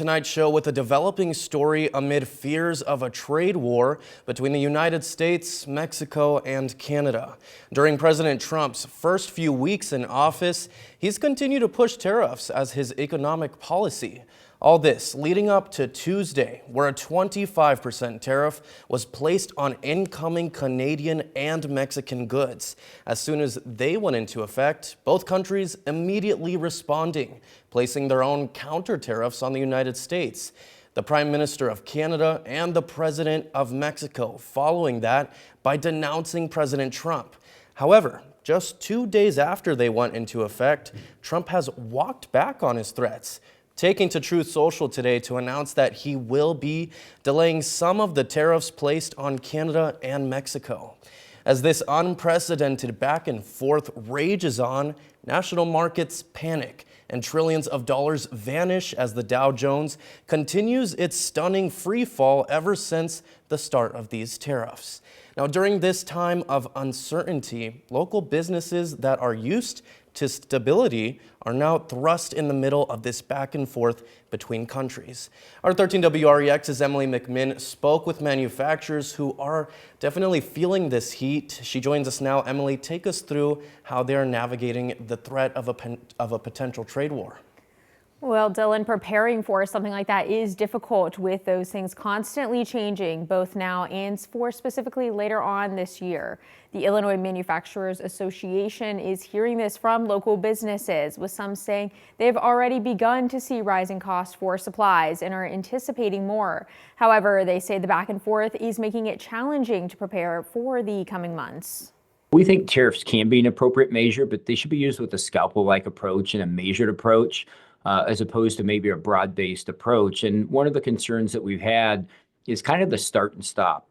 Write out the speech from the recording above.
Tonight's show with a developing story amid fears of a trade war between the United States, Mexico, and Canada. During President Trump's first few weeks in office, he's continued to push tariffs as his economic policy. All this leading up to Tuesday, where a 25% tariff was placed on incoming Canadian and Mexican goods. As soon as they went into effect, both countries immediately responding, placing their own counter tariffs on the United States. The Prime Minister of Canada and the President of Mexico following that by denouncing President Trump. However, just 2 days after they went into effect, Trump has walked back on his threats, taking to Truth Social today to announce that he will be delaying some of the tariffs placed on Canada and Mexico. As this unprecedented back and forth rages on, national markets panic and trillions of dollars vanish as the Dow Jones continues its stunning free fall ever since the start of these tariffs. Now, during this time of uncertainty, local businesses that are used to stability are now thrust in the middle of this back and forth between countries. Our 13 WREX's Emily McMinn spoke with manufacturers who are definitely feeling this heat. She joins us now. Emily, take us through how they're navigating the threat of a potential trade war. Well, Dylan, preparing for something like that is difficult with those things constantly changing, both now and for specifically later on this year. The Illinois Manufacturers Association is hearing this from local businesses, with some saying they've already begun to see rising costs for supplies and are anticipating more. However, they say the back and forth is making it challenging to prepare for the coming months. We think tariffs can be an appropriate measure, but they should be used with a scalpel-like approach and a measured approach, as opposed to maybe a broad-based approach. And one of the concerns that we've had is kind of the start and stop.